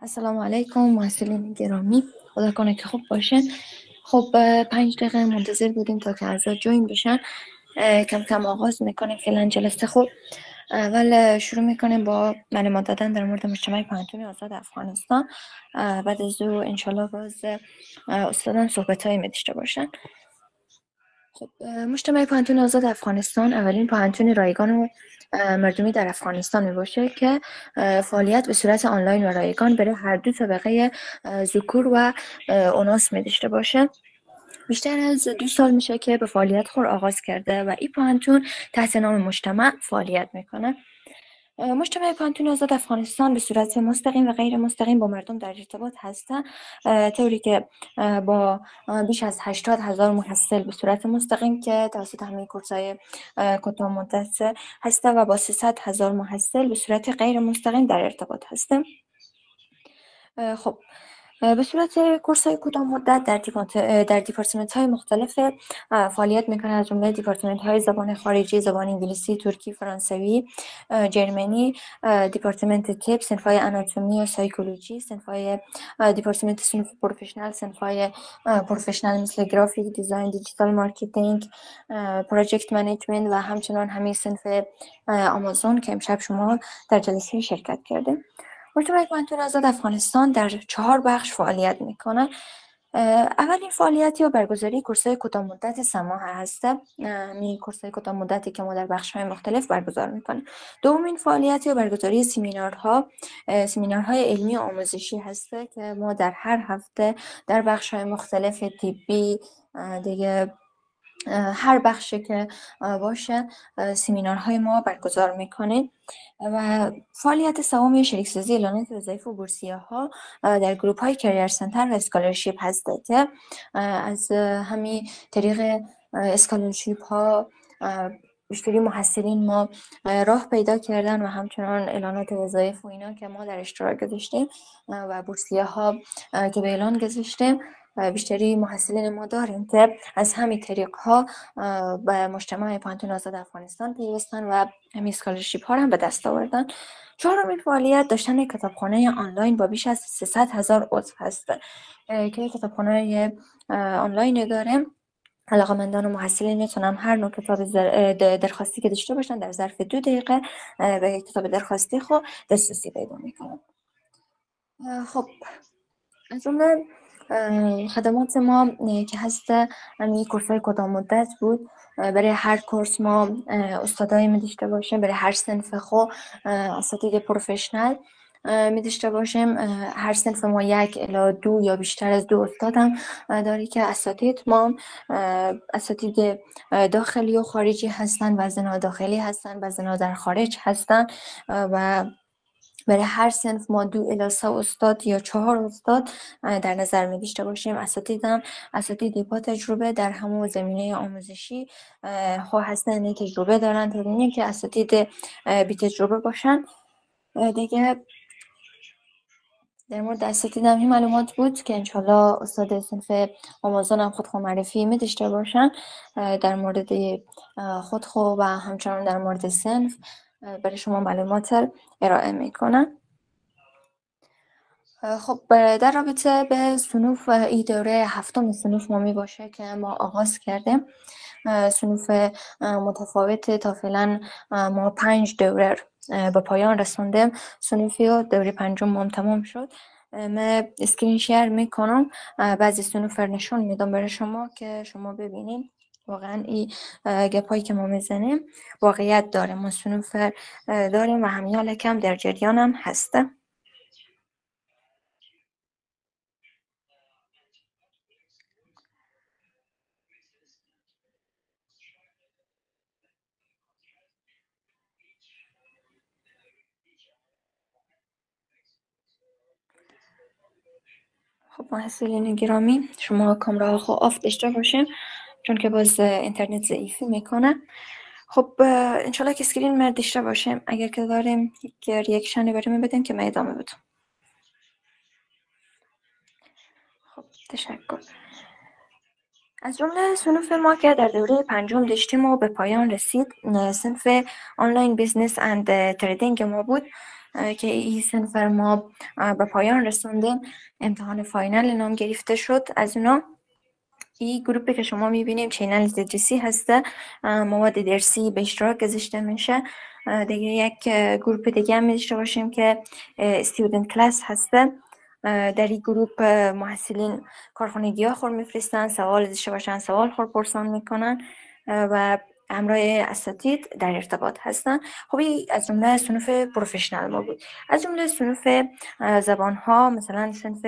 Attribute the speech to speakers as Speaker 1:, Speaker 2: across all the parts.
Speaker 1: السلام علیکم محصلین گرامی، خدا کنه که خوب باشن. خب 5 دقیقه منتظر بودیم تا که اعضا جوین بشن. کم کم آغاز میکنیم فعلا جلسه. خوب اول شروع میکنیم با معلومات دادن در مورد مجتمع پانتون آزاد افغانستان. بعد از او انشالله باز استادان صحبت هایی داشته باشن. خب مجتمع پانتون آزاد افغانستان اولین پانتون رایگان مردمی در افغانستان می باشه که فعالیت به صورت آنلاین و رایگان برای هر دو طبقه ذکور و اناث می داشته باشه. بیشتر از 2 سال میشه که به فعالیت خود آغاز کرده و این پانتون تحت نام مجتمع فعالیت میکنه. مجتمع پانتون آزاد افغانستان به صورت مستقیم و غیر مستقیم با مردم در ارتباط هستند، طوری که با بیش از 80,000 محصل به صورت مستقیم که توسط همه کورس‌های کوتاه مدت هسته و با 300,000 محصل به صورت غیر مستقیم در ارتباط هستیم. خب به صورت کورس‌های کوتاه مدت در دیپارتمنت‌های مختلف فعالیت میکنه، از جمله دیپارتمنت‌های زبان خارجی، زبان انگلیسی، ترکی، فرانسوی، جرمنی، دیپارتمنت طب، صنف‌های آناتومی و سایکولوژی، دیپارتمنت صنف پروفشنال، صنف‌های پروفشنال مثل گرافیک دیزاین، دیجیتال مارکتینگ، پروژکت منیجمنت و همچنان همین صنف آمازون که امشب شما در جلسه شرکت کرده. مجتمع پانتون آزاد افغانستان در 4 بخش فعالیت میکنه. اولین فعالیت یا برگزاری کورس‌های کوتاه مدت سماح هسته. این کورس‌های کوتاه مدتی که ما در بخش‌های مختلف برگزار میکنیم. دومین فعالیت یا برگزاری سمینارهای علمی و آموزشی هسته که ما در هر هفته در بخش‌های مختلف طبی دیگه هر بخشی که باشه سمینارهای ما برگزار میکنیم. و فعالیت سوم شریکسازی اعلانات وظایف و بورسیه‌ها در گروپ‌های کریر سنتر و اسکالرشیپ هسته که از همین طریق اسکالرشیپ ها بیشتری محصلین ما راه پیدا کردن و همچنان اعلانات وظایف و اینا که ما در اشتراک گذاشتیم و بورسیه‌ها که به اعلان گذاشتیم بیشتری محصلین ما داریم که از همین طریق ها به مجتمع پانتون آزاد افغانستان پیوستن و همین اسکالرشیپ ها هم به دست آوردن. چهارمین فعالیت داشتن کتابخانه آنلاین با بیش از 300,000 عضو هست که کتابخانه آنلاین داریم. علاقه‌مندان و محصلین میتونن هر نوع کتاب درخواستی که داشته باشن در ظرف 2 دقیقه به کتاب درخواستی خود دسترسی پیدا میکنن. خب از جمله خدمات ما که هست همین کورس‌های کوتاه مدت بود. برای هر کورس ما استادایی می داشته باشیم، برای هر صنف خو اساتید پروفشنال می داشته باشیم. هر صنف ما 1 الی 2 یا بیشتر از 2 استاد هم داری که اساتید ما اساتید داخلی و خارجی هستن، بعضی‌ها داخلی هستن، بعضی‌ها در خارج هستن و برای هر صنف ما 2 الی 3 استاد یا 4 استاد در نظر می داشته باشیم. اساتید با تجربه در همون زمینه آموزشی ها هستن، تجربه دارن تا اینه که اساتید بی تجربه باشن. دیگه در مورد اساتید هم این معلومات بود که انشالله استاد صنف آمازون هم خودخو معرفی می داشته باشن در مورد خودخو و همچنان در مورد صنف برای شما معلومات ارائه میکنن. خب در رابطه به صنوف ای دوره 7 صنوف ما می باشه که ما آغاز کردیم. صنوف متفاوت تا فعلا ما 5 دوره به پایان رسوندیم. صنوفی و دوره 5 ما تمام شد. من اسکرین شیر میکنم، بعضی صنوف نشون میدم برای شما که شما ببینید واقعا این گپایی که ما میزنیم واقعیت داره. ما صنوف داریم و همیال کم در جریان هم هسته. خب محصلین گرامی، شما کامera خود آف داشته باشین چون که باز اینترنت ضعیفی میکنه. خب انشالله که اسکرین ما داشته باشیم. اگر که داریم یک ریاکشنی بریم بدیم که من ادامه بدم. خب تشکر. از جمله صنوف ما که در دوره 5 داشتیم و به پایان رسید، صنف آنلاین بیزنس اند تریدینگ ما بود. که این صنف ما به پایان رسوندیم. امتحان فاینال نام گرفته شد از اونا. این گروپی که شما میبینیم چینل تدریسی هسته، مواد درسی به اشتراک گذاشته میشه. دیگه یک گروپ دیگه هم داشته باشیم که استودنت کلاس هسته. در این گروپ محصلین کارخانگی ها خور میفرستن، سوال داشته باشن سوال خور پرسان میکنن و همراه اساتید در ارتباط هستن. خب از جمله صنف پروفشنال ما بود. از جمله صنف زبان ها مثلا صنف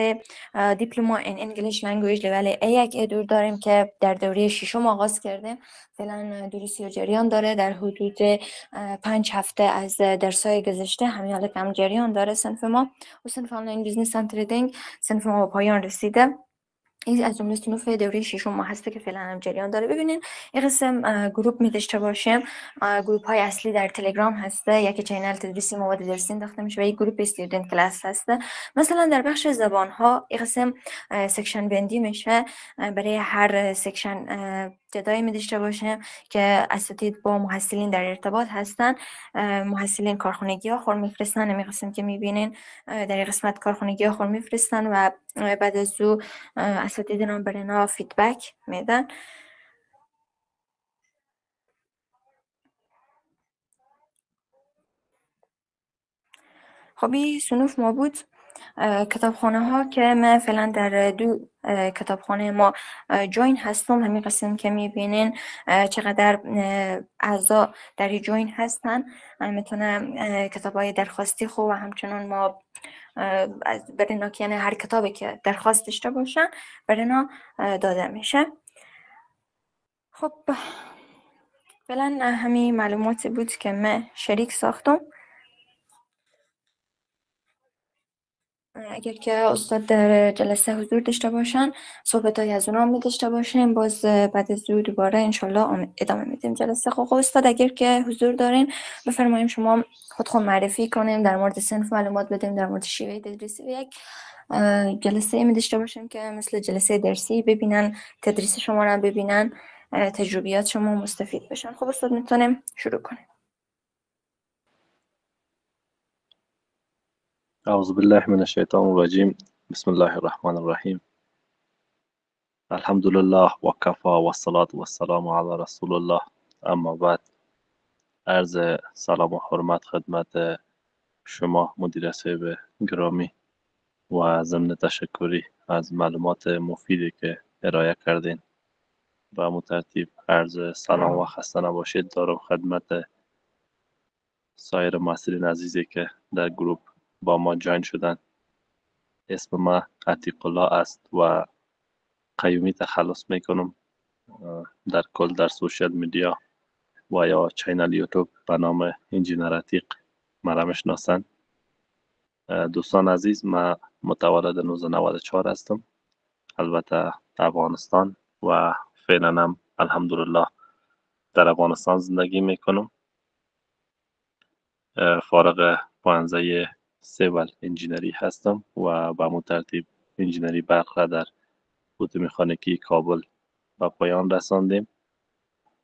Speaker 1: دیپلوما ان انگلیش لنگویج لول A1 دور داریم که در دوره ششم آغاز کردیم. فعلا دوره 30 جریان داره، در حدود 5 هفته از درسای گذشته همین حالت هم جریان داره صنف ما. و صنف آنلاین بیزنس اند تریدینگ صنف ما به پایان رسیده. این از جمله صنوف دوره ششم ما هسته که فعلا هم جریان داره. ببینین این قسم گروپ می داشته باشیم. گروپ های اصلی در تلگرام هسته، یکی چینل تدریسی مواد درسی انداخته میشه و یک گروپ استودنت کلاس هسته. مثلا در بخش زبان ها این قسم سکشن بندی میشه، برای هر سکشن جدایی می داشته باشیم که اساتید با محصلین در ارتباط هستن. محصلین کارخانگی ها خور میفرستن، همین قسم که میبینین در این قسمت کارخانگی ها خور میفرستن و بعد از او اساتید نام برنا فیدبک میدن. خب این صنوف ما بود. کتابخانه ها که من فعلا در 2 کتابخانه ما جوین هستم. همین قسم که میبینین چقدر اعضا در جوین هستن. میتونم کتاب های درخواستی خوب و همچنان ما برای یعنی هر کتابی که درخواست داشته باشن برای داده میشه. خب فعلا همین معلوماتی بود که من شریک ساختم. اگر که استاد در جلسه حضور داشته باشن صحبتایی از اونا می داشته باشیم، باز بعد از دوباره انشالله ادامه میدیم جلسه. خب استاد اگر که حضور دارین بفرماییم شما خود معرفی کنیم، در مورد صنف معلومات بدیم، در مورد شیوه تدریسی و یک جلسه می داشته باشیم که مثل جلسه درسی ببینن، تدریس شما رو ببینن، تجربیات شما مستفید بشن. خب استاد میتونیم شروع کنیم.
Speaker 2: أعوذ بالله من الشيطان الرجيم بسم الله الرحمن الرحيم الحمد لله وكفى والصلاة والسلام على رسول الله. اما بعد، عرض سلام و حرمت خدمت شما مدیر صاحب گرامی و ضمن تشکری از معلومات مفیدی که ارائه کردین و مترتیب عرض سلام و خسته نباشید دارم خدمت سایر محصلین عزیزی که در گروپ با ما جوین شدن. اسم ما عتیق الله است و قیومی تخلص میکنم در کل در سوشل میدیا و یا چینل یوتیوب به نام انجینر عتیق مرا میشناسند. دوستان عزیز، من متولد 1994 هستم، البته افغانستان، و فعلا هم الحمدلله در افغانستان زندگی میکنم. فارغ پانزه سیول انجینری هستم و به همون ترتیب انجینری برق را در اتومکانیکی کابل به پایان رساندیم.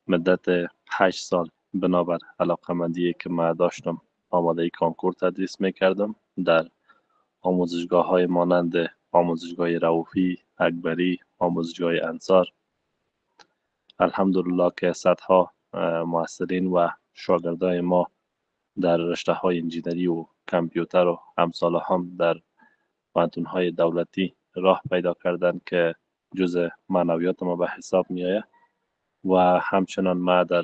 Speaker 2: مدت 8 سال بنابر علاقمندی که من داشتم آماده کانکور تدریس میکردم در آموزشگاه های مانند آموزشگاه رؤوفی، اکبری، آموزشگاه انصار. الحمدلله که صدها محصلین و شاگردای ما در رشته های انجینری و کامپیوتر و امثال هم در پوهنتون های دولتی راه پیدا کردن که جز معنویات ما به حساب می آید. و همچنان ما در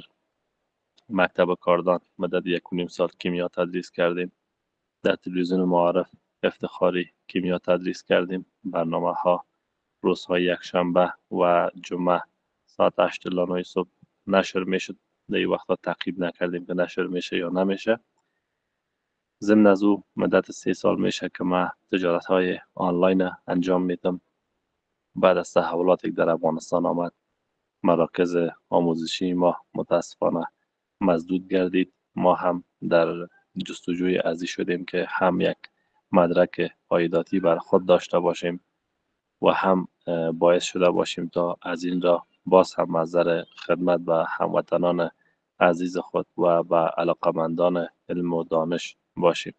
Speaker 2: مکتب کاردان مدت 1.5 سال کیمیا تدریس کردیم. در تلویزیون معارف افتخاری کیمیا تدریس کردیم. برنامه ها روزهای یکشنبه و جمعه ساعت 8 الی 9 صبح نشر میشد. در این وقتا تعقیب نکردیم که نشر میشه یا نمیشه. ضمن از او مدت 3 سال میشه که من تجارت های آنلاین انجام میدم. بعد از تحولاتی که در افغانستان آمد مراکز آموزشی ما متاسفانه مسدود گردید. ما هم در جستجوی ازی شدیم که هم یک مدرک عایداتی بر خود داشته باشیم و هم باعث شده باشیم تا از این را باز هم نظر خدمت به هموطنان عزیز خود و به علاقمندان علم و دانش باشیم.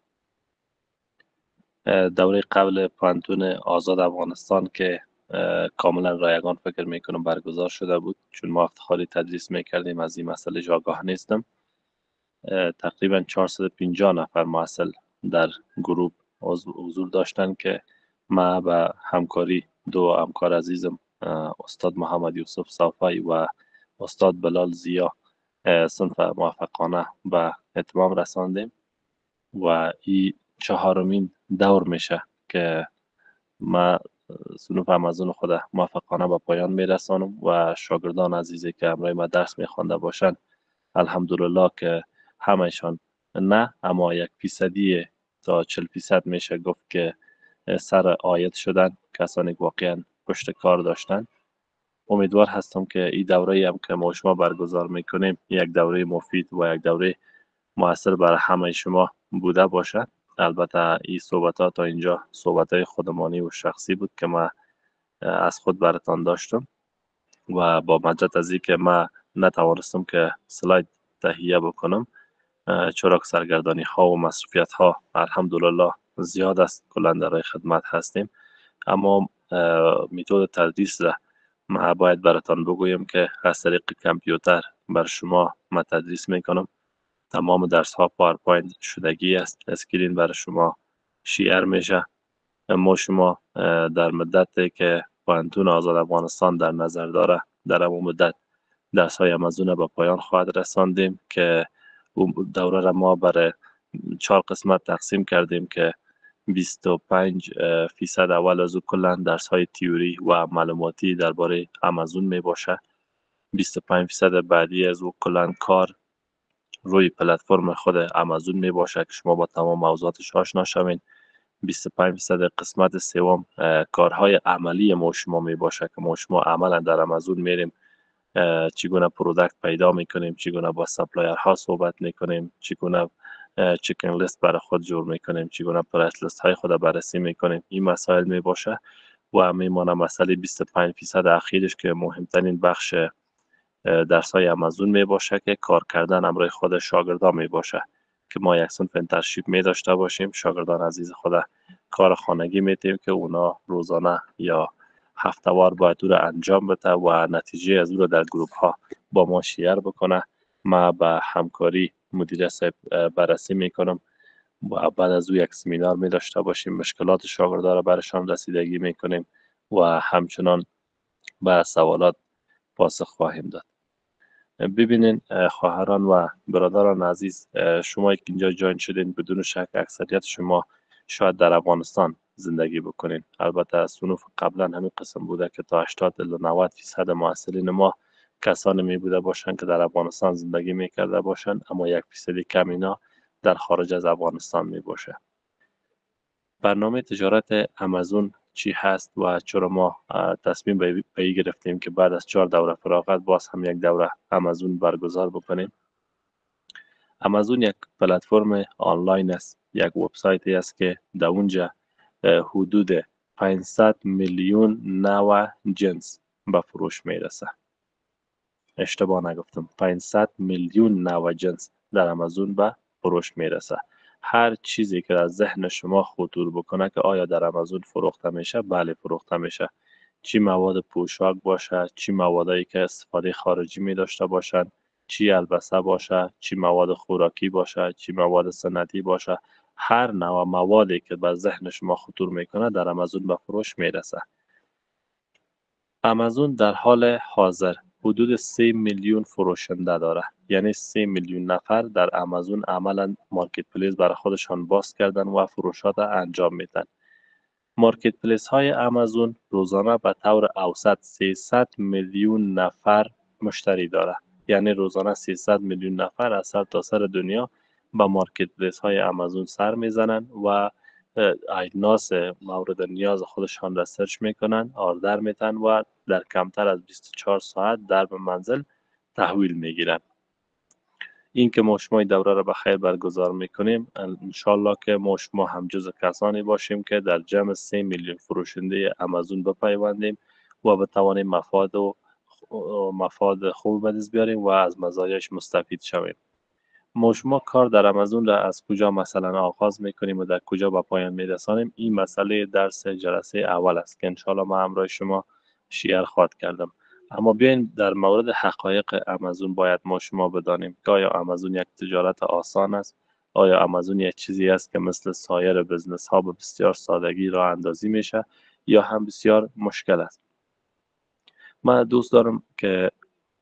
Speaker 2: دوره قبل پانتون آزاد افغانستان که کاملا رایگان فکر میکنم برگزار شده بود، چون ما افتخاری تدریس میکردیم از این مسئله آگاه نیستم. تقریبا 450 نفر محصل در گروه حضور داشتن که ما به همکاری دو همکار عزیزم استاد محمد یوسف صافی و استاد بلال زیا صنف موفقانه به اتمام رساندیم و این چهارمین دور میشه که ما صنوف امازون خود موفقانه به پایان میرسانم و شاگردان عزیزی که همراه ما درس میخوانده باشند الحمدلله که همشان نه اما 1% تا 40% میشه گفت که سر آید شدن، کسانی که واقعا پشت کار داشتن. امیدوار هستم که این دوره هم که ما شما برگزار میکنیم یک دوره مفید و یک دوره موثر برای همه شما بوده باشد. البته این صحبت ها تا اینجا صحبت های خودمانی و شخصی بود که ما از خود براتان داشتم و با مجد از این که ما نتوانستم که سلاید تهیه بکنم، چرا که سرگردانی ها و مصروفیت ها الحمدلله زیاد است، کلا در خدمت هستیم. اما میتود تدریس را ما باید براتان بگویم که از طریق کامپیوتر بر شما ما تدریس میکنم. تمام درس ها پاورپوینت شدگی است، اسکرین برای شما شیر میشه. ما شما در مدتی که پانتون آزاد افغانستان در نظر داره در اون مدت درس های امازون به پایان خواهد رساندیم که دوره را ما برای 4 قسمت تقسیم کردیم که 25% اول از او کلا درس های تیوری و معلوماتی درباره امازون می باشه. 25% بعدی از او کلا کار روی پلتفرم خود امازون می باشه که شما با تمام موضوعاتش آشنا شوین. 25% قسمت سوم کارهای عملی ما شما می باشه که ما شما عملا در امازون میریم چگونه پروداکت پیدا میکنیم، چگونه با سپلایر ها صحبت میکنیم، چگونه چیکن لیست برای خود جور میکنیم، چگونه پرایس لیست های خود بررسی میکنیم. این مسائل می باشه و میمانه مسئله 25% اخیرش که مهمترین بخش درس های امازون می باشه که کار کردن امروی خود شاگردان می باشه که ما یک صنف انترشیپ می داشته باشیم. شاگردان عزیز خود کار خانگی میتیم که اونا روزانه یا هفتهوار باید او را انجام بده و نتیجه از او را در گروپ ها با ما شیر بکنه. ما به همکاری مدیر صاحب بررسی میکنم و بعد از او یک سمینار می داشته باشیم، مشکلات شاگردان را برشان رسیدگی میکنیم و همچنان به سوالات پاسخ خواهیم داد. ببینین خواهران و برادران عزیز، شما که اینجا جوین شدین بدون شک اکثریت شما شاید در افغانستان زندگی بکنین. البته از صنوف قبلا همین قسم بوده که تا 80 الی 90% محصلین ما کسانی می بوده باشند که در افغانستان زندگی می کرده باشند، اما 1% کم اینا در خارج از افغانستان می باشه. برنامه تجارت امازون چی هست و چرا ما تصمیم به این گرفتیم که بعد از 4 دوره فراغت باز هم یک دوره امازون برگزار بکنیم؟ امازون یک پلتفرم آنلاین است، یک وبسایتی است که در اونجا حدود 500 میلیون نوع جنس به فروش میرسه. اشتباه نگفتم، 500 میلیون نوع جنس در امازون به فروش میرسه. هر چیزی که از ذهن شما خطور بکنه که آیا در امازون فروخته میشه، بله فروخته میشه. چی مواد پوشاک باشه، چی موادایی که استفاده خارجی می داشته باشند، چی البسه باشه، چی مواد خوراکی باشه، چی مواد سنتی باشه، هر نوع موادی که به ذهن شما خطور میکنه در امازون به فروش میرسه. امازون در حال حاضر حدود 3 میلیون فروشنده داره، یعنی 3 میلیون نفر در امازون عملا مارکت پلیس برای خودشان باز کردن و فروشات انجام میدن. مارکت پلیس های امازون روزانه به طور اوسط 300 میلیون نفر مشتری داره، یعنی روزانه 300 میلیون نفر از سر تا سر دنیا به مارکت پلیس های امازون سر میزنن و اجناس مورد نیاز خودشان را سرچ میکنن، آردر میتن و در کمتر از 24 ساعت در به منزل تحویل میگیرن. این که ما شما دوره را به خیر برگزار میکنیم، انشالله که ما شما هم جز کسانی باشیم که در جمع 3 میلیون فروشنده امازون بپیوندیم و بتوانیم مفاد خوب به دست بیاریم و از مزایاش مستفید شویم. ما شما کار در آمازون را از کجا مثلا آغاز میکنیم و در کجا به پایان میرسانیم، این مسئله درس جلسه اول است که انشالله ما همراه شما شیر خواهد کردم. اما بیاین در مورد حقایق آمازون باید ما شما بدانیم که آیا آمازون یک تجارت آسان است؟ آیا آمازون یک چیزی است که مثل سایر بزنس ها به بسیار سادگی راه اندازی میشه یا هم بسیار مشکل است؟ من دوست دارم که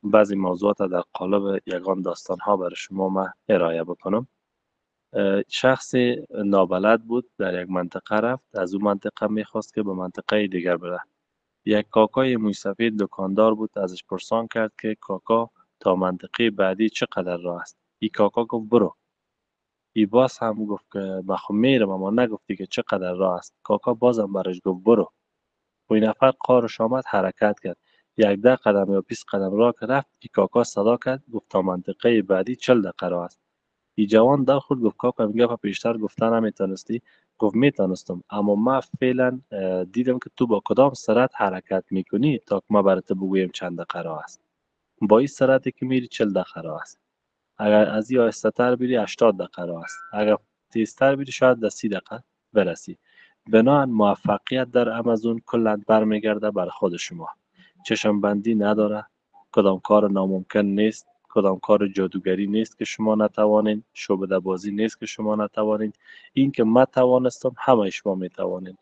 Speaker 2: بعضی موضوعات در قالب یگان داستان ها برای شما ما ارائه بکنم. شخصی نابلد بود، در یک منطقه رفت، از اون منطقه میخواست که به منطقه دیگر بره. یک کاکای موی سفید دکاندار بود، ازش پرسان کرد که کاکا تا منطقه بعدی چقدر راه است؟ ای کاکا گفت برو. ای باز هم گفت که بخو میرم اما نگفتی که چقدر راه است. کاکا بازم برش گفت برو. و این نفر قارش آمد، حرکت کرد. یک 10 قدم یا 20 قدم راه که رفت، ای کاکا صدا کرد گفت تا منطقه بعدی 40 دقیقه راه است. ای جوان در خود گفت کاکا میگه پیشتر گفتن نمیتونستی؟ گفت میتونستم، اما من فعلا دیدم که تو با کدام سرعت حرکت میکنی تا که ما برات بگویم چند دقیقه راه است. با این سرعتی که میری 40 دقیقه راه است. اگر از این آهسته تر بری 80 دقیقه راه است. اگر تیزتر بری شاید در 30 دقیقه برسی. بنابراین موفقیت در آمازون کلا برمیگرده بر خود شما. چشم بندی نداره، کدام کار ناممکن نیست، کدام کار جادوگری نیست که شما نتوانید، شعبده بازی نیست که شما نتوانید. این که من توانستم همه شما میتوانید.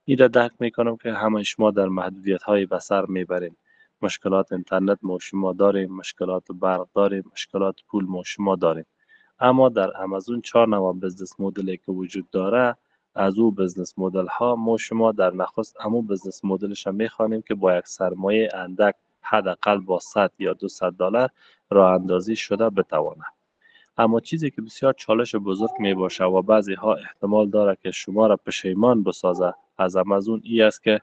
Speaker 2: این را درک میکنم که همه شما در محدودیت های بصر میبرین. مشکلات اینترنت ما شما داریم، مشکلات برق داریم، مشکلات پول ما شما داریم. اما در آمازون 4 نوع بزنس مدلی که وجود داره، از او بزنس مدل ها ما شما در نخست همون بزنس مدلش هم میخوانیم که با یک سرمایه اندک حداقل با 100 یا 200 دلار راه اندازی شده بتوانه. اما چیزی که بسیار چالش بزرگ می باشه و بعضی ها احتمال داره که شما را پشیمان بسازه از آمازون، ای است که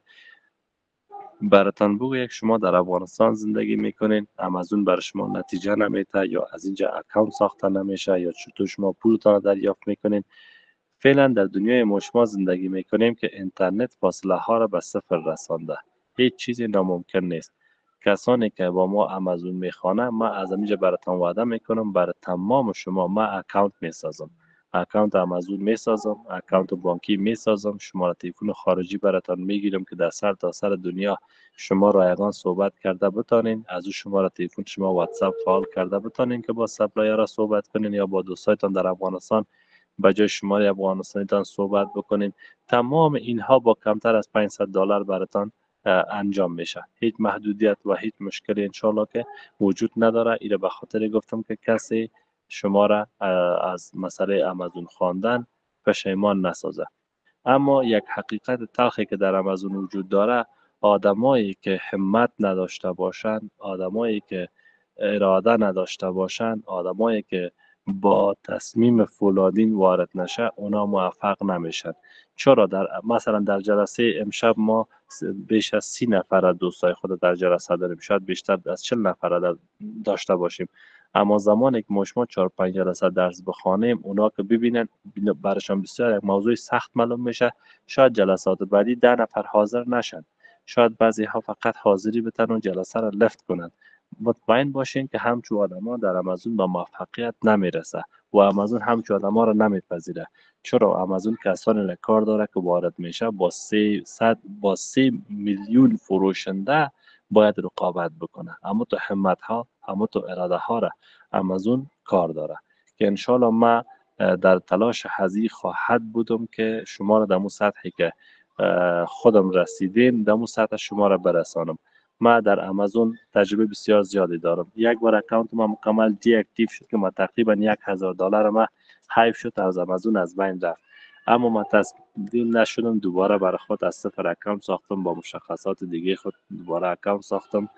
Speaker 2: براتان بگویم شما در افغانستان زندگی میکنین، آمازون بر شما نتیجه نمیده یا از اینجا اکانت ساخته نمیشه یا چطور شما پولتان دریافت میکنین. فعلا در دنیای ما شما زندگی میکنیم که اینترنت فاصله ها را به صفر رسانده. هیچ چیزی ناممکن نیست. کسانی که با ما آمازون میخوانه، ما از اینجا براتان وعده میکنم برای تمام شما ما اکانت میسازم. اکانت آمازون میسازم، اکانت بانکی میسازم، شماره تلفن خارجی براتان میگیرم که در سر تا سر دنیا شما رایگان صحبت کرده بتانین. از او شماره تلفن شما واتساپ فعال کرده بتانین که با سپلایر را صحبت کنین یا با دوستایتان در افغانستان به جای شماره افغانستانیتان صحبت بکنین. تمام اینها با کمتر از 500 دلار براتان انجام میشه. هیچ محدودیت و هیچ مشکلی انشالله که وجود نداره. ایره به خاطر گفتم که کسی شما را از مسئله آمازون خواندن پشیمان نسازه. اما یک حقیقت تلخی که در آمازون وجود داره، آدمایی که همت نداشته باشند، آدمایی که اراده نداشته باشند، آدمایی که با تصمیم فولادین وارد نشه، اونا موفق نمیشن. چرا؟ مثلا در جلسه امشب ما بیش از 30 نفر از دوستای خود در جلسه داریم، شاید بیشتر از 40 نفر داشته باشیم. اما زمانی که ما شما 4-5 جلسه درس بخوانیم، اونا که ببینن برشان بسیار یک موضوع سخت معلوم میشه، شاید جلسات بعدی 10 نفر حاضر نشن. شاید بعضی ها فقط حاضری بتن و جلسه را لفت کنند. مطمئن باشین که همچون آدما در آمازون به موفقیت نمیرسه و آمازون همچون آدما را نمیپذیره. چرا؟ آمازون کسانی کار داره که وارد میشه با 3 میلیون فروشنده باید رقابت بکنه. اما تو همت ها، اما تو اراده ها را آمازون کار داره که انشالله ما در تلاش هزی خواهد بودم که شما را در اون سطحی که خودم رسیدیم در اون سطح شما را برسانم. ما در آمازون تجربه بسیار زیادی دارم. یک بار اکانت ما مکمل دی اکتیو شد که ما تقریبا 1000 دلار ما حیف شد از آمازون از بین رفت. اما ما تسلیم نشدم، دوباره برای خود از صفر اکانت ساختم، با مشخصات دیگه خود دوباره اکانت ساختم.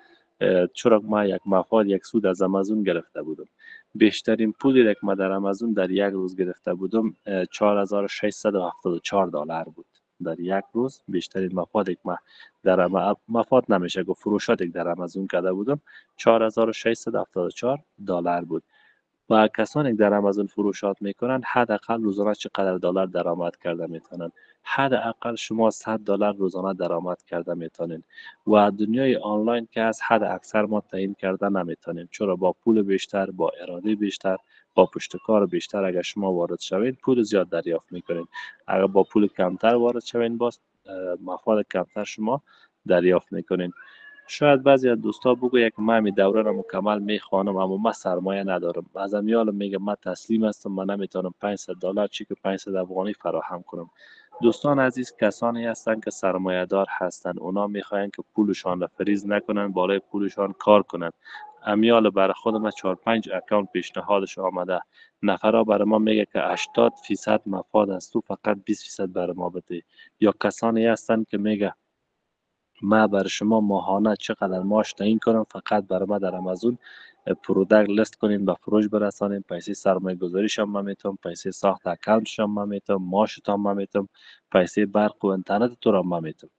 Speaker 2: چرا ما یک مفاد یک سود از آمازون گرفته بودم. بیشترین پولی که ما در آمازون در یک روز گرفته بودم 4674 دلار بود. در یک روز بیشترین مفادی که ما در مفاد نمیشه گفت فروشاتی که در آمازون کرده بودم 4674 دلار بود. و کسانی که در آمازون فروشات میکنن حداقل روزانه چقدر دلار درآمد کرده میتونن. حداقل شما $100 روزانه درآمد کرده میتونین. و دنیای آنلاین که از حد اکثر ما تعیین کرده نمیتونیم، چرا با پول بیشتر، با اراده بیشتر، با پشتکار بیشتر اگر شما وارد شوین پول زیاد دریافت میکنین. اگر با پول کمتر وارد شوین باز مفاد کمتر شما دریافت میکنین. شاید بعضی از دوستا بگوید که من می دوره را مکمل میخوانم اما من سرمایه ندارم. بعضی یالم میگه من تسلیم هستم، من نمیتونم $500 چی که 500 افغانی فراهم کنم. دوستان عزیز، کسانی هستند که سرمایه دار هستند، اونا میخواین که پولشان را فریز نکنن، بالای پولشان کار کنن. امیال برای خود ما 4-5 اکانت پیشنهادش آمده، نفرا برای ما میگه که 80% مفاد است، تو فقط 20% برای ما بده. یا کسانی هستند که میگه ما برای شما ماهانه چقدر معاش تعیین کنم، فقط برای ما در آمازون پروداکت لیست کنین و فروش برسانین، پیسه سرمایه گذاریش هم من میتونم، پیسه ساخت اکانتش هم من میتونم، معاشت هم من میتونم، پیسه برق و اینترنت تو را من میتونم.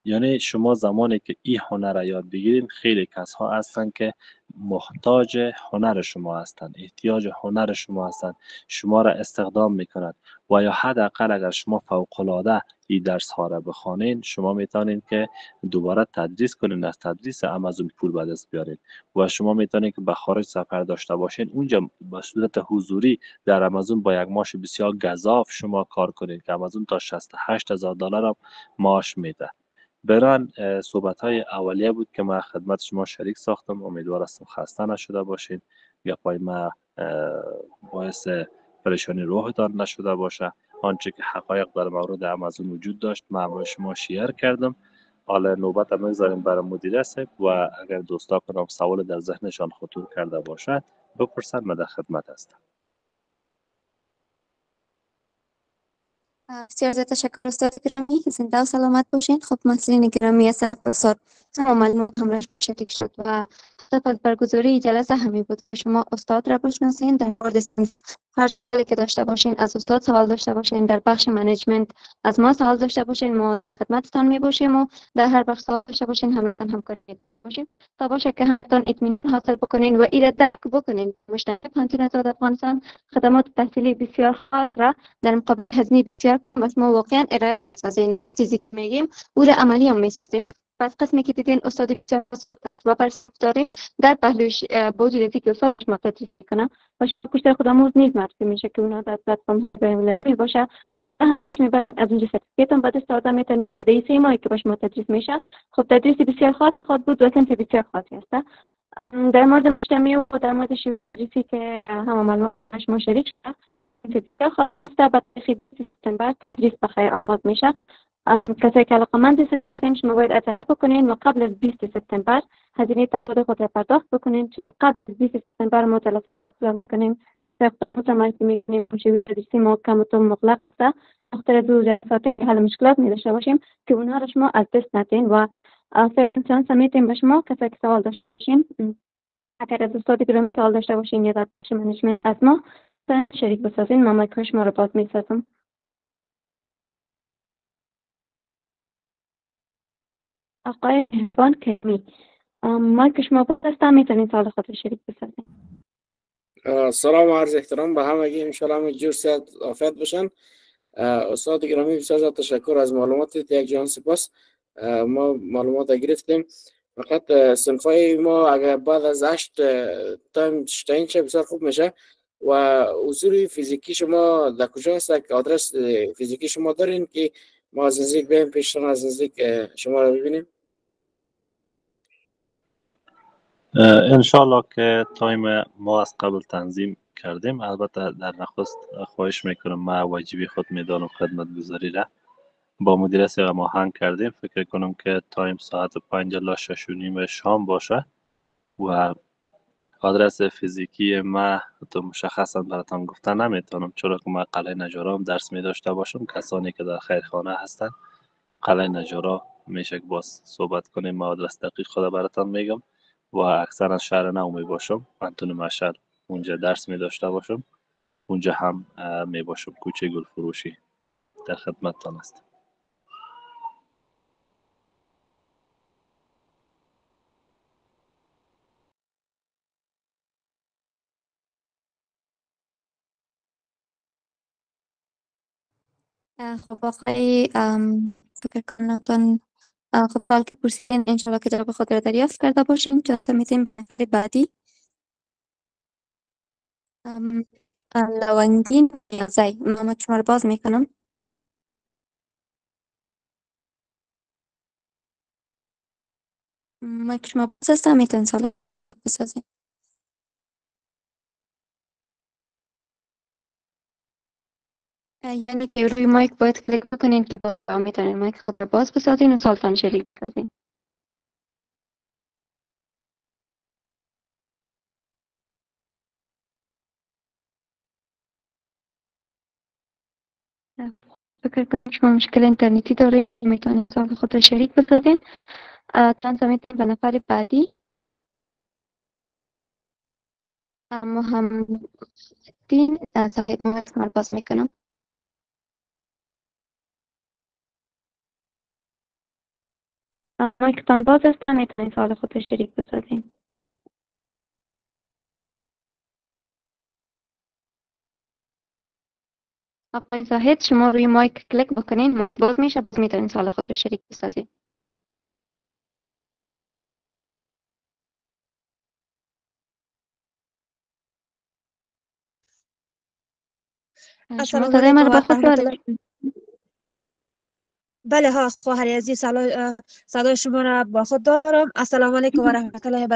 Speaker 2: یعنی شما زمانی که این هنر را یاد بگیرین، خیلی کس ها هستن که محتاج هنر شما هستند، احتیاج هنر شما هستند، شما را استخدام میکنند. و یا حداقل اگر شما فوق العاده این درس ها را بخوانین، شما میتونین که دوباره تدریس کنین، از تدریس آمازون پول به دست بیارین. و شما میتونین که به خارج سفر داشته باشین، اونجا به صورت حضوری در آمازون با یک معاش بسیار گزاف شما کار کنین که آمازون تا $68,000 هم معاش میده. بران صحبت های اولیه بود که ما خدمت شما شریک ساختم. امیدوار هستم خسته نشده باشین، گپای ما باعث پریشانی روحتان نشده باشه. آنچه که حقایق در مورد آمازون وجود داشت ما با شما شیر کردم. حالا نوبت میگذاریم برای مدیر صاحب و اگر دوستا کنم سوال در ذهنشان خطور کرده باشد بپرسن، من در خدمت هستم.
Speaker 3: بسیار زیاد تشکر استاد گرامی، زنده و سلامت باشین. خب محصولین گرامی از استاد تمام معلومات همراه شریک شد و هدف از برگزاری جلسه همین بود که شما استاد را بشناسین، در مورد هر سوالی که داشته باشین از استاد سوال داشته باشین، در بخش منیجمنت از ما سوال داشته باشین، ما خدمتتان می باشیم و در هر بخش سوال داشته باشین همتان همکاری باشیم تا باشه که همتان اطمینان حاصل بکنین و ایره درک بکنین. مشترک پانتون آزاد افغانستان خدمات تحصیلی بسیار خاص را در مقابل هزینه بسیار کم بس ما واقعا ارائه این چیزی که میگیم او را عملی هم میسازیم. پس قسمی که دیدین استاد بسیار و برسف داریم در پهلوش با وجود اینکه که استاد شما تدریس میکنم و شما کشتر خودموز نیز معرفی میشه که اونا در پلتفرم بین‌المللی باشه. از اونجا سرتیفیکیت هم بعد استاد میتونن در 3 ماهی که با شما تدریس میشه. خب تدریس بسیار خاص خود بود و سنف بسیار خاصی است. در مورد مجتمعی و در مورد شریفی که همه معلومات شما شریک شد بسیار خواسته بعد خیلی سپتامبر تدریس بخیر آغاز میشه. کسایی که علاقه‌مند هستین شما باید اطلاع بکنین و قبل از 20 سپتامبر هزینه تقاضای خود را پرداخت بکنین. قبل از 20 سپتامبر ما تلفن میکنیم متمرکز میکنیم شیوه تدریسی محکم و مغلق است. اختر دو جلساتی حل مشکلات می داشته باشیم که اونها را شما از دست ندین و فعلا سمیتیم به شما کسایی که سوال داشته باشین. اگر از استاد گرامی سوال داشته باشین یا در بخش منیجمنت از ما شریک بسازین، من مایک شما رو باز میسازم. آقای مهربان کریمی مایک شما باز است، میتونین سوال خود رو شریک بسازین.
Speaker 4: سلام و عرض احترام به همگی، انشاءالله همه جور صحت عافیت باشن. استاد گرامی بسیار تشکر از معلوماتت، یک جهان سپاس. ما معلومات گرفتیم. فقط صنفای ما اگر بعد از 8 تایم تعیین شه بسیار خوب میشه. و حضور فیزیکی شما در کجا است؟ آدرس فیزیکی شما دارین که ما از نزدیک بریم پیشتر از نزدیک شما رو ببینیم؟
Speaker 2: انشالله که تایم ما از قبل تنظیم کردیم. البته در نخست خواهش میکنم، ما واجبی خود میدانم خدمت گذاری را با مدیر سیغم آهنگ کردیم. فکر کنم که تایم ساعت 5 الی 6 و نیم شام باشه و آدرس فیزیکی ما تو مشخصا براتان گفتن نمیتونم، چرا که ما قلعه نجارا هم درس می داشته باشم. کسانی که در خیرخانه هستن قلعه نجارا میشه که باز صحبت کنیم. ما آدرس دقیق خود براتان میگم و اکثرا شهر نو می باشم، انتون مشهد اونجا درس می داشته باشم، اونجا هم می باشم. کوچه گل فروشی در خدمتتان است.
Speaker 3: خب آقای فکر کنم خب سوال که پرسیدین انشالله که جواب خود را دریافت کرده باشیم. تا میتونیم به نفر بعدی. لونگین نیازی، محمد شما رو باز میکنم. مایک شما باز است، میتونین سوال بسازین. یعنی که روی مایک باید کلیک بکنین که میتونین مایک خود را باز بسازین و سالتان شریک بسازین. فکر کنم شما مشکل اینترنتی دارید، میتونین سال خود را شریک بسازین. چند تا میتونین به نفر بعدی. محمد دین صاحب مایک شما رو باز میکنم. مایکتان باز است، میتونین سوال خود را شریک بسازین. آقای زاهد شما روی مایک کلیک بکنین، مایک باز میشه، باز میتونین سوال خود را شریک بسازین. شما
Speaker 5: السلام
Speaker 3: صدای من
Speaker 5: علیکم
Speaker 3: رو
Speaker 5: و
Speaker 3: با خود
Speaker 5: رحمت
Speaker 3: دارید؟
Speaker 5: الله. بله ها خواهر عزیز، صدای شما را با خود دارم. السلام علیکم و رحمت الله و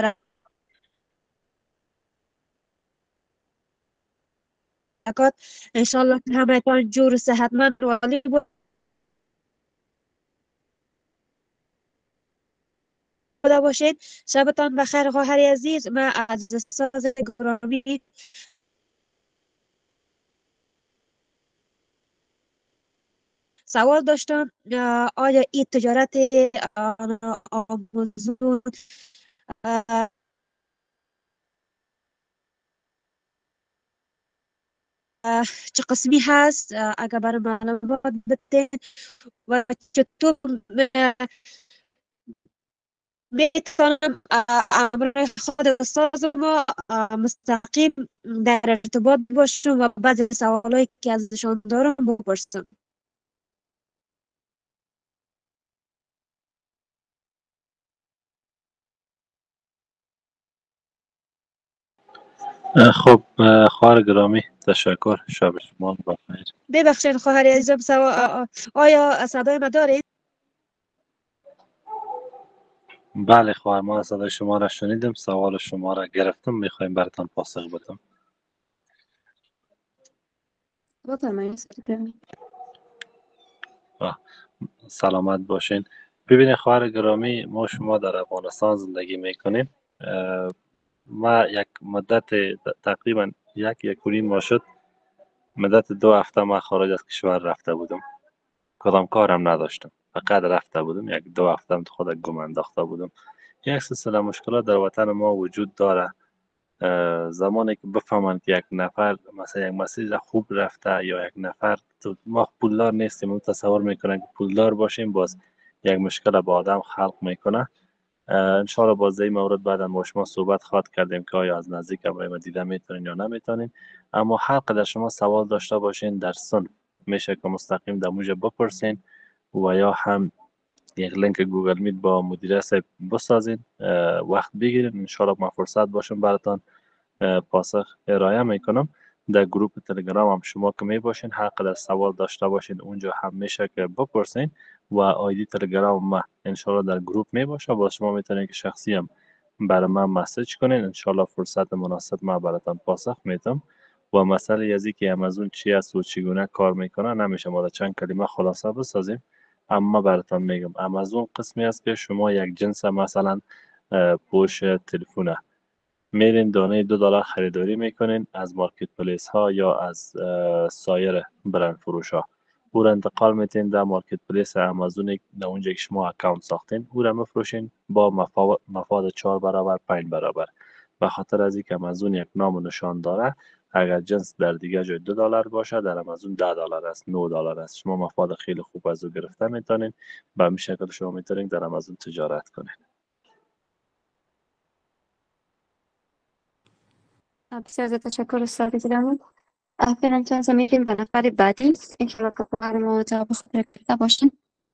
Speaker 5: برکات. انشالله که همه‌تان جور و صحتمند و عالی بوده باشید. شبتان بخیر خواهر عزیز. من از استاد گرامی سوال داشتم. آیا این تجارت آموزون چه قسمی هست؟ اگر برای معلومات بده و چطور میتونم امروی خود استاد ما مستقیم در ارتباط باشم و بعضی سوالایی که ازشان دارم بپرسم.
Speaker 2: خب خواهر گرامی تشکر، شب شما بخیر.
Speaker 5: ببخشید خواهر عزیزم، آیا صدای ما دارید؟
Speaker 2: بله خواهر، ما صدای شما را شنیدم، سوال شما را گرفتم، میخوایم براتان پاسخ بدم.
Speaker 3: بفرمایید استاد گرامی.
Speaker 2: سلامت باشین. ببینید خواهر گرامی، ما شما در افغانستان زندگی میکنیم. ما یک مدت تقریبا یک و نیم ماه شد، مدت 2 هفته ما خارج از کشور رفته بودم، کدام کارم نداشتم، فقط رفته بودم. 1-2 هفته هم تو خود گم انداخته بودم. یک سلسله مشکلات در وطن ما وجود داره. زمانی که بفهمند که یک نفر مثلا یک مسیر خوب رفته یا یک نفر، تو ما پولدار نیستیم، تصور میکنن که پولدار باشیم باز یک مشکل با آدم خلق میکنه. انشاءالله باز این مورد بعدا با شما صحبت خواهد کردیم که آیا از نزدیک امرای دیده میتونین یا نمیتونین. اما حق در شما سوال داشته باشین در سن میشه که مستقیم در موجه بپرسین و یا هم یک لینک گوگل میت با مدیر صاحب بسازین، وقت بگیرین، انشاءالله ما فرصت باشیم براتان پاسخ ارائه میکنم. در گروپ تلگرام هم شما که می باشین حق در سوال داشته باشین، اونجا هم میشه که بپرسین و آیدی تلگرام ما انشالله در گروپ می باشه، با شما میتونین که شخصی هم برای من مسیج کنین، انشالله فرصت مناسب ما براتون پاسخ میتم. و مسئله از که امازون چی است و چگونه کار میکنه نمیشه ما در چند کلمه خلاصه بسازیم، اما براتون میگم. امازون قسمی است که شما یک جنس مثلا پوش تلفونه میرین دانه $2 خریداری میکنین از مارکت پلیس ها یا از سایر برند فروش ها، او را انتقال میتین در مارکت پلیس امازون، در اونجا که شما اکاونت ساختین او را مفروشین با مفاد 4 برابر 5 برابر. به خاطر از اینکه امازون یک نام و نشان داره، اگر جنس در دیگه جای $2 باشه در امازون $10 است، $9 است، شما مفاد خیلی خوب از او گرفته میتونین. به همین شکل شما میتونین در امازون تجارت کنین.
Speaker 3: بسیار زیاد تشکر استاد گرامی. فعلا چند میریم به نفر بعدی. انشالله که خبر ما جواب خود را کرده باشین.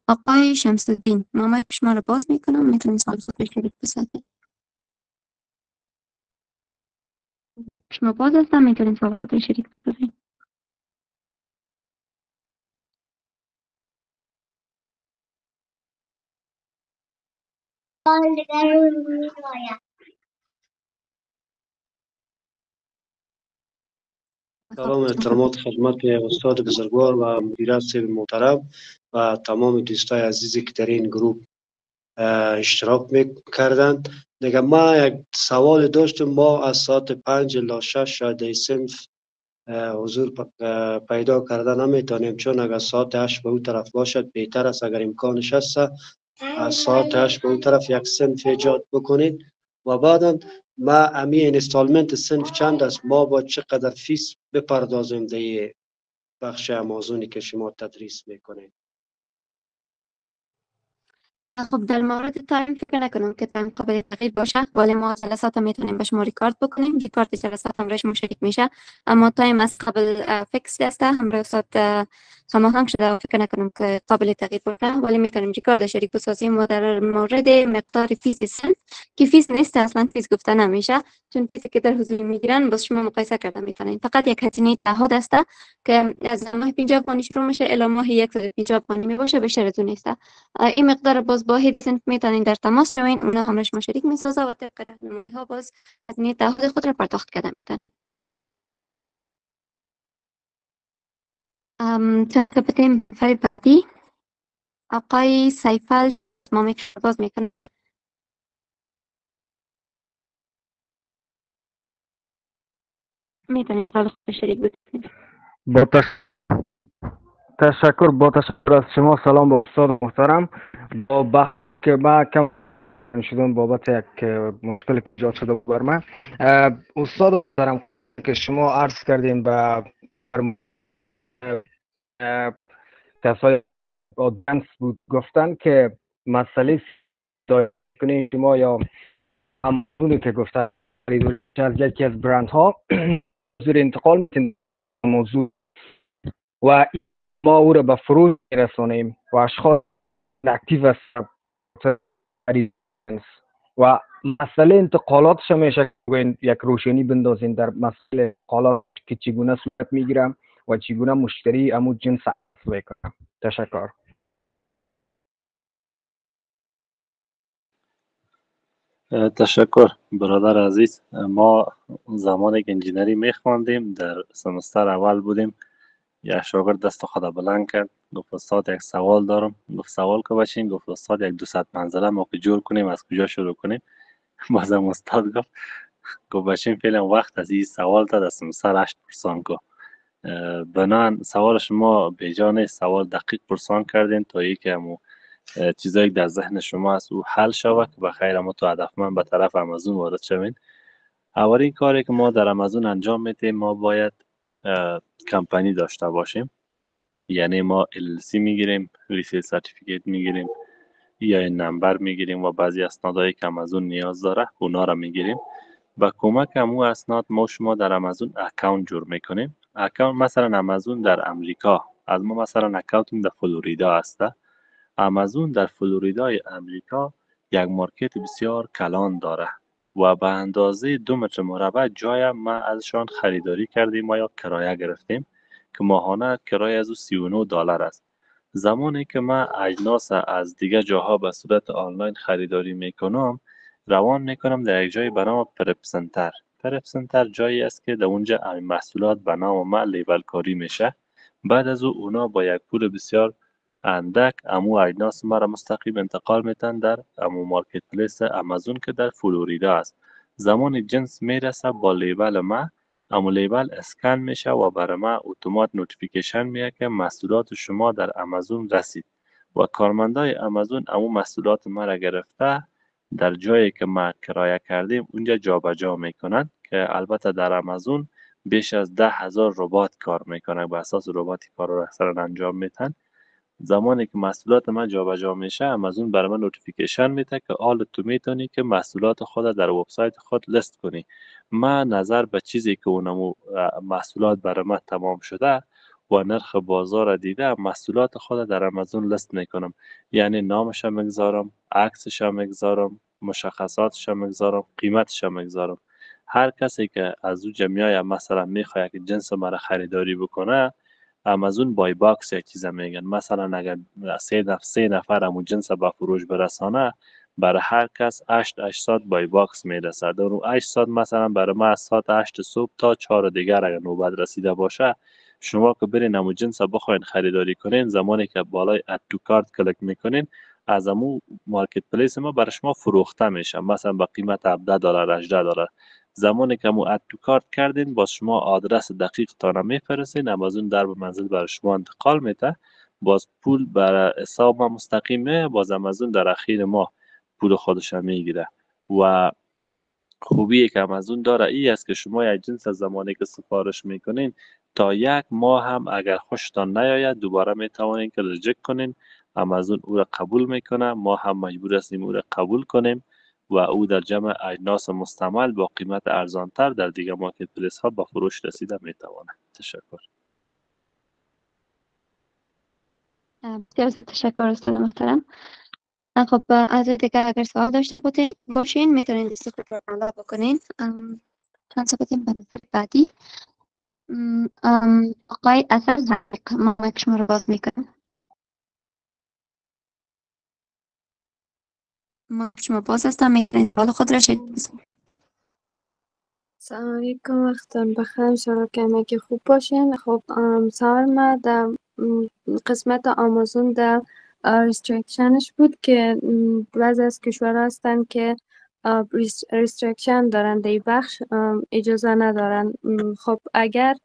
Speaker 3: آقای شمس الدین، نامه شما رو باز میکنم، میتونید سال خود رو شریک بسازید. شما باز هستم، میتونید سال خود رو شریک بسازید.
Speaker 6: سلام احترامات خدمت استاد بزرگوار و مدیران سیب محترم و تمام دوستای عزیزی که در این گروه اشتراک میکردند. دیگه ما یک سوال داشتم. ما از ساعت 5 الی 6 در صنف حضور پیدا کرده نمیتونیم، چون اگر ساعت 8 به اون طرف باشد بهتر است. اگر امکانش هست از ساعت 8 به اون طرف یک صنف ایجاد بکنید. و بعدا ما امی اینستالمنت صنف چند است، ما با چقدر فیس بپردازیم در بخش امازونی که شما تدریس میکنید؟
Speaker 3: خب در مورد تایم فکر نکنم که تایم قابل تغییر باشه، ولی ما جلسات میتونیم به شما ریکارد بکنیم. ریکارد جلسات هم شما شریک میشه، اما تایم از قبل فکس هسته. همراه استاد هماهنگ شده و فکر نکنم که قابل تغییر باشه، ولی میتونیم ریکارد شریک بسازیم. و در مورد مقدار فیس سن که فیس نیست، اصلا فیس گفته نمیشه، چون فیسی که در حضور میگیرن باز شما مقایسه کرده میتونین. فقط یک هزینه تعهد است که از ماه 50 افغانی شروع میشه الی ماه 150 افغانی میباشه، بیشتر از اون نیست. این مقدار باز با هیچ سنف میتونین در تماس شوین، اونا هم شما شریک میسازه و طبق راهنمایی‌ها باز هزینه تعهد خود را پرداخت کرده میتونن. چند بتیم نفر بعدی آقای سیفل، ما میکروفون باز میکنم، میتونین سال خود شریک بکنید.
Speaker 7: با تشکر از شما. سلام با استاد محترم. با بحث که ما کم شدم بابت یک مشکل که ایجاد شده بر من، استاد محترم که شما عرض کردین به کسای آدانس بود، گفتن که مسئله داشت کنین شما یا همونی که گفتن از یکی از برند ها زیر انتقال میتین موضوع و ما او را به فروش میرسانیم و اشخاص اکتیو است و مسئله انتقالاتش میشه یک روشنی بندازین در مسئله انتقالات که چگونه صورت میگیرم و چگونه مشتری امو جنس عرض میکنم. تشکر.
Speaker 2: تشکر برادر عزیز. ما زمانی که انجینری میخواندیم در سمستر اول بودیم، یک شاگرد دست خدا بلند کرد، گفت استاد یک سوال دارم. گفت سوال که بچین. گفت استاد یک 200 منزله ما که جور کنیم از کجا شروع کنیم؟ بازم استاد گفت بچین فعلا وقت از این سوال تا در سمستر 8 پرسان کو. بنان سوال شما بیجا نیست، سوال دقیق پرسان کردین تا ای که همو چیزایی در ذهن شما است او حل شود که بخیر ما تو هدفمند به طرف امازون وارد شوین. اولین کاری که ما در امازون انجام میدیم، ما باید کمپانی داشته باشیم. یعنی ما LLC میگیریم، ریسیل سرتیفیکیت میگیریم یا این نمبر میگیریم و بعضی اسنادایی که امازون نیاز داره اونا را میگیریم. با کمک همو اسناد ما شما در امازون اکاونت جور میکنیم. اکاونت مثلا امازون در امریکا، از ما مثلا اکاونتم در فلوریدا است. امازون در فلوریدای امریکا یک مارکت بسیار کلان داره و به اندازه 2 متر مربع جای ما ازشان خریداری کردیم و یا کرایه گرفتیم که ماهانه کرایه از $39 است. زمانی که ما اجناس از دیگه جاها به صورت آنلاین خریداری میکنم، روان میکنم در یک جای به نام پرپ سنتر. پرپ سنتر جایی است که در اونجا محصولات به نام ما لیبل کاری میشه. بعد از اونا با یک پول بسیار اندک امو اجناس ما را مستقیم انتقال میتن در امو مارکت پلیس امازون که در فلوریدا است. زمان جنس میرسه با لیبل ما، امو لیبل اسکن میشه و برای ما اتومات نوتیفیکیشن میاد که محصولات شما در امازون رسید و کارمندای امازون امو محصولات ما را گرفته در جایی که ما کرایه کردیم اونجا جابجا میکنن که البته در امازون بیش از 10,000 ربات کار میکنن، به اساس رباتی کار را اکثرا انجام میتن زمانی که محصولات من جابجا میشه امازون برای من نوتیفیکیشن میده که حالا تو میتونی که محصولات خود در وبسایت خود لیست کنی. من نظر به چیزی که اونمو محصولات برای من تمام شده و نرخ بازار دیده محصولات خود در امازون لیست میکنم، یعنی نامش هم میگذارم، عکسش هم میگذارم، مشخصاتش هم میگذارم، قیمتش هم میگذارم. هر کسی که از او جمعیه مثلا میخواد که جنس مرا خریداری بکنه امازون بای باکس یک چیز میگن، مثلا اگر سه نفر همون جنس به فروش برسانه برای هر کس 8 بای باکس میرسد. اون 8 مثلا برای ما از ساعت 8 صبح تا 4 دیگر اگر نوبت رسیده باشه شما که برین همون جنس بخواین خریداری کنین، زمانی که بالای اد تو کارت کلیک میکنین از همون مارکت پلیس ما برای شما فروخته میشه، مثلا با قیمت $17 $18. زمانی که مو اد تو کارت کردین باز شما آدرس دقیق تانه میفرستین، امازون در به منزل برای شما انتقال میده، باز پول برای حساب ما مستقیمه، باز امازون در اخیر ما پول خودش میگیره. و خوبی که امازون داره ای است که شما یک جنس از زمانی که سفارش میکنین تا 1 ماه هم اگر خوشتان نیاید دوباره میتوانین که ریجکت کنین، امازون او را قبول میکنه، ما هم مجبور هستیم او را قبول کنیم و او در جمع اجناس مستعمل با قیمت ارزانتر در دیگر مارکت پلیس ها به فروش رسیده میتواند. تشکر.
Speaker 3: بسیار تشکر استاد محترم. خب از دیگه اگر سوال داشته باشین میتونین دستی رو بکنین. چند بدیم به نفر بعدی. آقای اسد حق مایک شما رو باز میکنم. مایک شما باز هستم، میتونین سوال خود را شد بسید.
Speaker 8: سلام علیکم، وقتتون بخیر، انشالله که همگی خوب باشین. خب سوال ما در قسمت آمازون در ریستریکشنش بود که بعضی از کشورها هستن که ریستریکشن دارن در این بخش، اجازه ندارن. خب اگر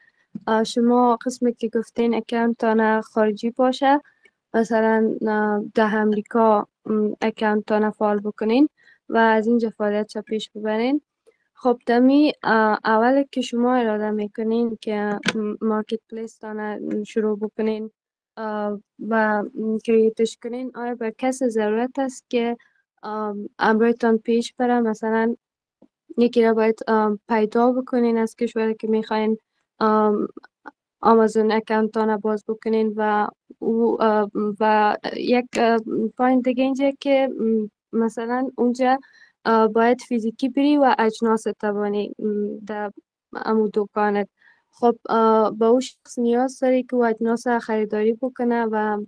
Speaker 8: شما قسمی که گفتین اکانتان خارجی باشه، مثلا در امریکا اکانتان فعال بکنین و از اینجا فعالیت پیش ببرین، خب دمی اول که شما اراده میکنین که مارکت پلیس تانه شروع بکنین و کریتش کنین، آیا به کس ضرورت است که امرایتان پیش بره؟ مثلا یکی را باید پیدا بکنین از کشوری که میخواین آمازون اکانتان باز بکنین و یک پوینت دیگه اینجا که مثلا اونجا باید فیزیکی بری و اجناس توانی در امو دکانت. خب با او شخص نیاز داری که او اجناس خریداری بکنه و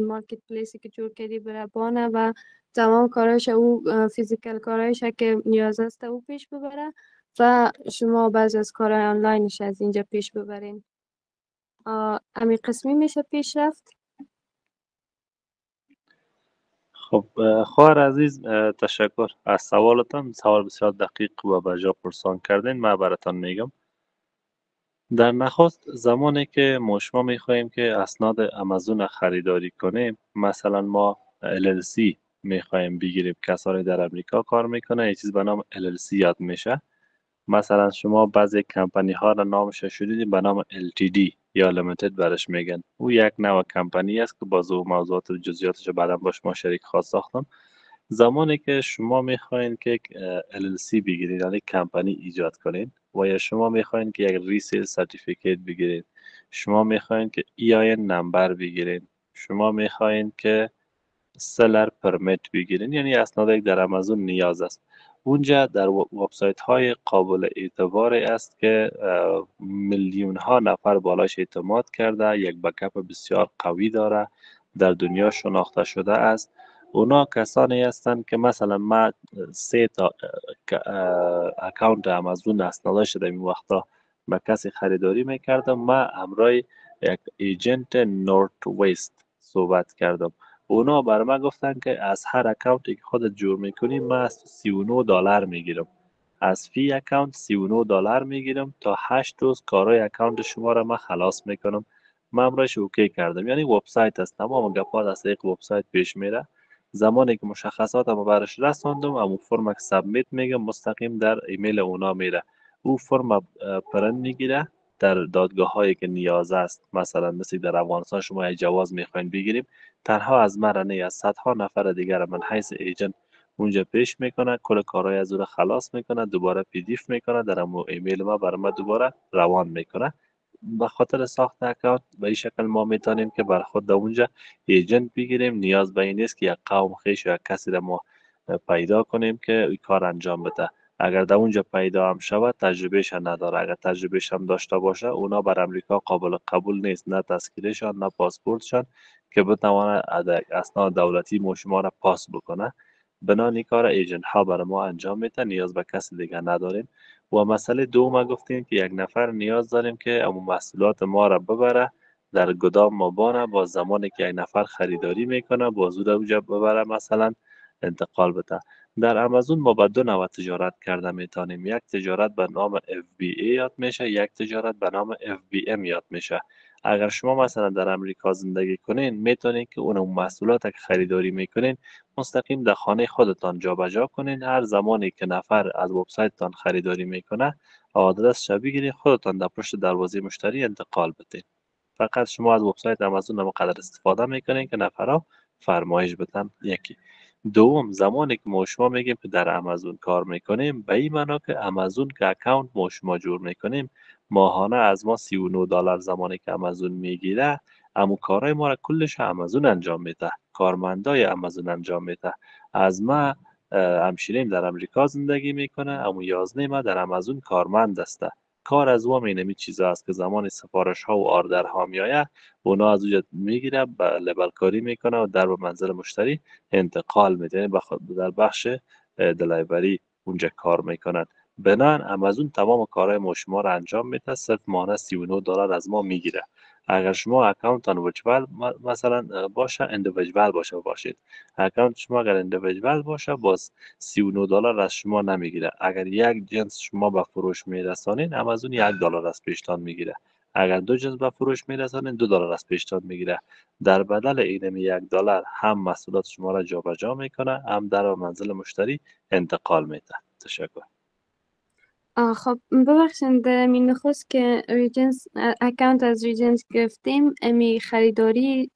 Speaker 8: مارکت پلیسی که جور کردی بره بانه و تمام کارش او فیزیکل کارش که نیاز است او پیش ببره و شما بعض از کارهای آنلاینش از اینجا پیش ببرین. امی قسمی میشه پیش رفت؟
Speaker 2: خب خواهر عزیز تشکر از سوالتان. سوال بسیار دقیق و بجا پرسان کردین. من براتان میگم. در نخست زمانی که ما شما میخواهیم که اسناد امازون خریداری کنیم، مثلا ما LLC میخواهیم بگیریم، کسانی در امریکا کار میکنه یه چیز به نام LLC یاد میشه. مثلا شما بعضی کمپانی ها را نامش شنیدید به نام LTD یا لیمیتد برش میگن. او یک نوع کمپانی است که باز او موضوعات و جزئیاتش بعدا با شما شریک خواست ساختم. زمانی که شما میخواین که LLC بگیرید، یعنی کمپانی ایجاد کنید، و یا شما میخواین که یک ریسیل سرتیفیکیت بگیرید، شما میخواین که EIN نمبر بگیرید، شما میخواین که سلر پرمیت بگیرین، یعنی اسنادی در امازون نیاز است. اونجا در وبسایت های قابل اعتبار است که میلیون ها نفر بالاش اعتماد کرده، یک بکپ بسیار قوی داره، در دنیا شناخته شده است. اونا کسانی هستند که مثلا ما 3 تا اکاونت امازون اسنادش در این وقتا به کسی خریداری میکردم. ما همراه یک ایجنت نورت ویست صحبت کردم. اونا بر من گفتن که از هر اکاونتی که خودت جور میکنی من از $39 میگیرم، از فی اکاونت $39 میگیرم، تا 8 روز کارای اکاونت شما را من خلاص میکنم. من امرش اوکی کردم. یعنی وبسایت است، تمام گپات از یک وبسایت پیش میره. زمانی که مشخصاتمو برش رساندم، امو فرم سابمیت میگم، مستقیم در ایمیل اونا میره. او فرم پرنت میگیره در دادگاه هایی که نیاز است، مثلا مثل در افغانستان شما یک جواز میخواین بگیریم، تنها از من نه، از صدها نفر دیگر من حیث ایجنت اونجا پیش میکنه، کل کارهای از او را خلاص میکنه، دوباره پی دی اف میکنه، در امو ایمیل ما برای ما دوباره روان میکنه. به خاطر ساخت اکانت به این شکل ما میتونیم که بر خود در اونجا ایجنت بگیریم. نیاز به این نیست که یک قوم خیش یا کسی را ما پیدا کنیم که این کار انجام بده. اگر در اونجا پیدا هم شود تجربهش نداره، اگر تجربهش هم داشته باشه اونا بر امریکا قابل قبول نیست، نه تذکیرشان نه پاسپورتشان که بتوانه اسناد دولتی ما شما را پاس بکنه. بنابراین این کار ایجنت ها برای ما انجام میده، نیاز به کسی دیگه نداریم. و مسئله دوم گفتیم که یک نفر نیاز داریم که اون محصولات ما را ببره در گدام ما بانه، با زمانی که یک نفر خریداری میکنه باز او را اونجا ببره مثلا انتقال بده. در آمازون ما با دو نوع تجارت کرده میتونیم، یک تجارت به نام FBA یاد میشه، یک تجارت به نام FBM یاد میشه. اگر شما مثلا در امریکا زندگی کنین میتونین که اون محصولات که خریداری میکنین مستقیم در خانه خودتان جابجا کنین. هر زمانی که نفر از وبسایتتان خریداری میکنه آدرس بگیرید خودتان در پشت دروازه مشتری انتقال بدین. فقط شما از وبسایت آمازون هم قدر استفاده میکنین که نفرها فرمایش بدن. یکی. دوم، زمانی که ما شما میگیم که در آمازون کار میکنیم به این معنا که آمازون که اکانت ما شما جور میکنیم ماهانه از ما $39 زمانی که آمازون میگیره امو کارهای ما را کلش آمازون انجام میده، کارمندای آمازون انجام میده. از ما همشیریم در امریکا زندگی میکنه، امو یازنه ما در آمازون کارمند است. کار از وام اینمی چیزا است که زمان سفارش ها و آردر ها میآید اونا از اونجا میگیره لبل کاری میکنه و در به منزل مشتری انتقال میده. در بخش دلایوری اونجا کار میکنند. بنان آمازون تمام کارهای ما شما را انجام میده، صرف ماهانه $39 از ما میگیره. اگر شما اکانتتان ویچوال مثلا باشه اندیویدوال باشه باشید، اکانت شما اگر اندیویدوال باشه باز $39 از شما نمیگیره. اگر یک جنس شما به فروش میرسانین آمازون $1 از پیشتان میگیره، اگر دو جنس به فروش میرسانین $2 از پیشتان میگیره. در بدل این $1 هم محصولات شما را جابجا میکنه هم در منزل مشتری انتقال میده. تشکر.
Speaker 8: خب ببخشید می نخست که ریجنس اکانت از ریجنس گرفتیم امی خریداری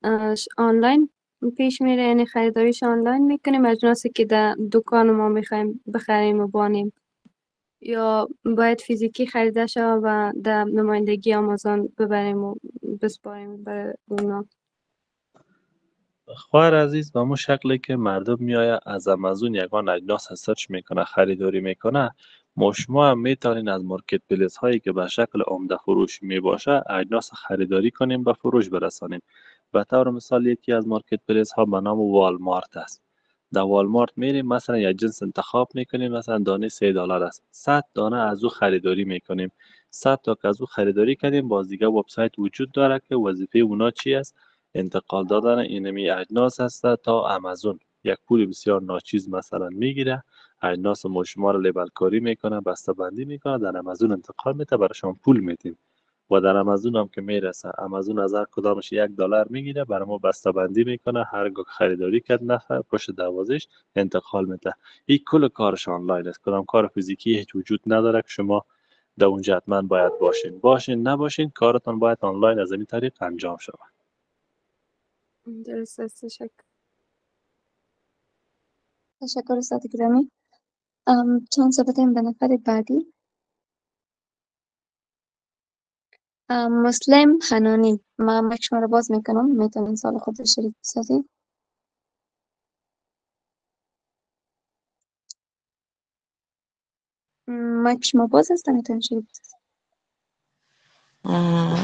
Speaker 8: آنلاین پیش میره، یعنی خریداریش آنلاین میکنیم اجناسی که در دکان ما میخوایم بخریم و بانیم، یا باید فیزیکی خریده شود و در نمایندگی آمازون ببریم و بسپاریم برای اونا؟
Speaker 2: خواهر عزیز، به مو شکلی که مردم میآید از آمازون یگان اجناس سرچ میکنه خریداری میکنه، ما شما هم میتونین از مارکت پلیس هایی که به شکل عمده فروش میباشه اجناس خریداری کنیم به فروش برسانیم. به طور مثال یکی از مارکت پلیس ها به نام والمارت است. در والمارت میریم مثلا یک جنس انتخاب میکنیم، مثلا دانه $3 است، 100 دانه از او خریداری میکنیم. 100 تا که از او خریداری کردیم باز دیگه وبسایت وجود داره که وظیفه اونا چی است؟ انتقال دادن اینمی اجناس هست تا آمازون. یک پول بسیار ناچیز مثلا میگیره، اجناس ما شما رو لیبل کاری میکنه، بسته بندی میکنه، در آمازون انتقال میده، برای شما پول میدیم و در آمازون هم که میرسه آمازون از هر کدامش $1 میگیره، برای ما بسته بندی میکنه، هر گاه خریداری کرد نفر پشت دروازش انتقال میده. این کل کارش آنلاین است، کدام کار فیزیکی هیچ وجود نداره که شما در اونجا حتما باید باشین نباشین، کارتان باید آنلاین از این طریق انجام شود.
Speaker 8: درست است.
Speaker 3: تشکر استاد گرامی. چند بدیم به نفر بعدی. مسلم حنانی، من مایک شما رو باز میکنم، میتونین سال خود رو شریک بسازید. مایک شما باز است، میتونین شریک بسازید.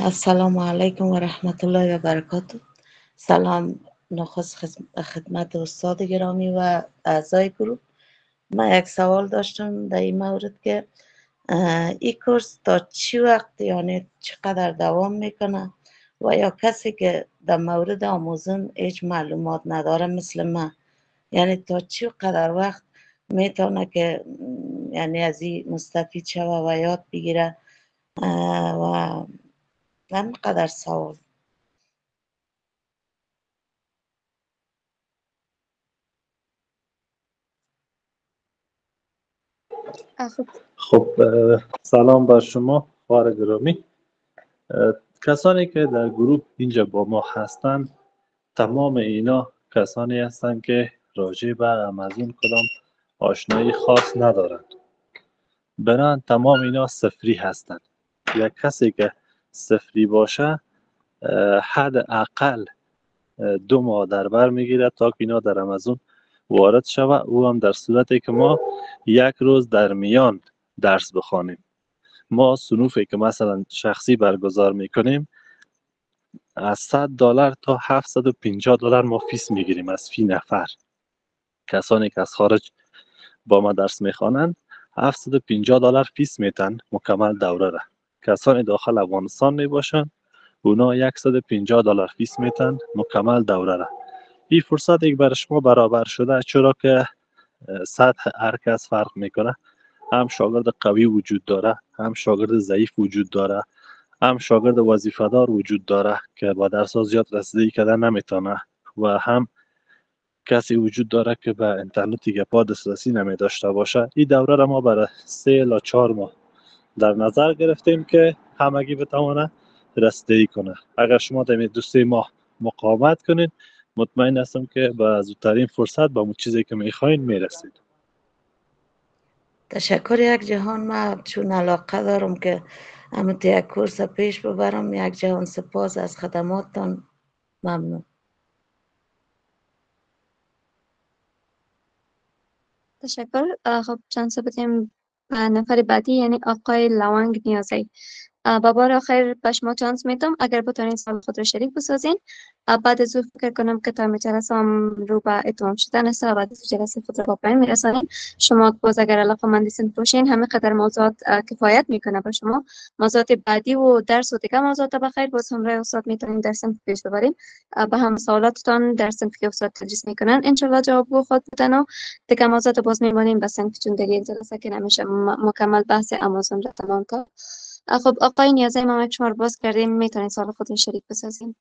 Speaker 9: السلام علیکم و رحمت الله و برکاته. سلام نخست خدمت استاد گرامی و اعضای گروه. من یک سوال داشتم در این مورد که این کورس تا چی وقت، یعنی چقدر دوام میکنه و یا کسی که در مورد آموزن هیچ معلومات نداره مثل من، یعنی تا چی قدر وقت میتونه که یعنی از این مستفید شوه و یاد بگیره و من قدر سوال.
Speaker 2: خب سلام بر شما خواهر گرامی. کسانی که در گروه اینجا با ما هستند تمام اینا کسانی هستند که راجع به آمازون کدام آشنایی خاص ندارند. بنابراین تمام اینا صفری هستند. یک کسی که صفری باشه حداقل 2 ماه در بر میگیره تا که اینا در آمازون وارد شود، او هم در صورتی که ما 1 روز در میان درس بخوانیم. ما صنوفی که مثلا شخصی برگزار میکنیم از $100 تا $750 ما فیس میگیریم از فی نفر. کسانی که از خارج با ما درس میخوانند $750 فیس میتن مکمل دوره را. کسانی داخل افغانستان میباشند اونا $150 فیس میتن مکمل دوره را. این فرصت یک بر شما برابر شده، چرا که سطح هر کس فرق میکنه. هم شاگرد قوی وجود داره، هم شاگرد ضعیف وجود داره، هم شاگرد وظیفه دار وجود داره که با درس زیاد رسیدگی کردن نمیتونه، و هم کسی وجود داره که به اینترنتی که پا دسترسی نمی داشته باشه. این دوره را ما برای 3 تا 4 ماه در نظر گرفتیم که همگی بتونه رسیدگی کنه. اگر شما در 2-3 ماه مقاومت کنید مطمئن هستم که با زودترین فرصت به اون چیزی که میخواین میرسید.
Speaker 9: تشکر یک جهان. من چون علاقه دارم که همون یک کورس پیش ببرم، یک جهان سپاس از خدماتتان. ممنون.
Speaker 3: تشکر. خب چانس بدیم نفر بعدی، یعنی آقای لونگ نیازی. با بار آخر به شما چانس میدم، اگر بتونین سوال خود را شریک بسازین. بعد از او فکر کنم که تایم جلسه هم رو به اتمام شدن است و بعد از جلسه خود را با پایان میرسانیم. شما باز اگر علاقه‌مند باشین همه قدر موضوعات کفایت میکنه به شما. موضوعات بعدی و درس و دیگه موضوعات بخیر باز همراه استاد میتونین در صنف پیش ببریم. به هم سوالاتتان در صنف که استاد تدریس میکنن ان شاء الله جواب خود بدن و دیگه موضوعات باز میمونیم به صنف، چون در یک جلسه که نمیشه مکمل بحث آمازون را تمام کرد. خب آقای نیازی، ما مایک شما رو باز کردیم، میتونید سوال خود رو شریک بسازیم.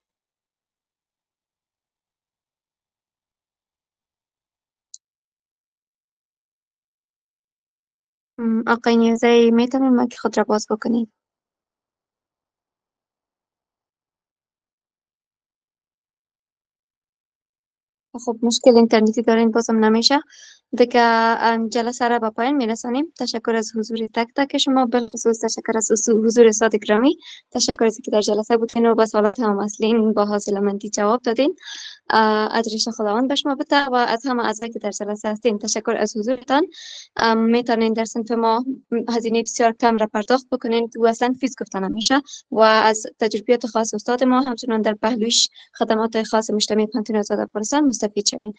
Speaker 3: آقای نیازی میتونید مایک خود را باز بکنید. خب مشکل اینترنتی دارین بازم نمیشه. دیگه جلسه را به پایان میرسانیم. تشکر از حضور تک تک شما، بالخصوص تشکر از حضور استاد گرامی. تشکر از اینکه در جلسه بودین و به سوالات هم اصلین با حاصلمندی جواب دادین. ادریش خداوند به شما بده و از همه اعضایی که در جلسه هستین تشکر از حضورتان. میتونین در صنف ما هزینه بسیار کم را پرداخت بکنین و اصلا فیس گفتن نمیشه و از تجربیات خاص استاد ما همچنان در پهلویش خدمات خاص مجتمع پانتون آزاد افغانستان مستفید شوین.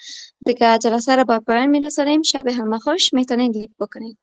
Speaker 3: دیگه جلسه را با پایان میرسانیم. شب همه خوش. میتونین لیک بکنین.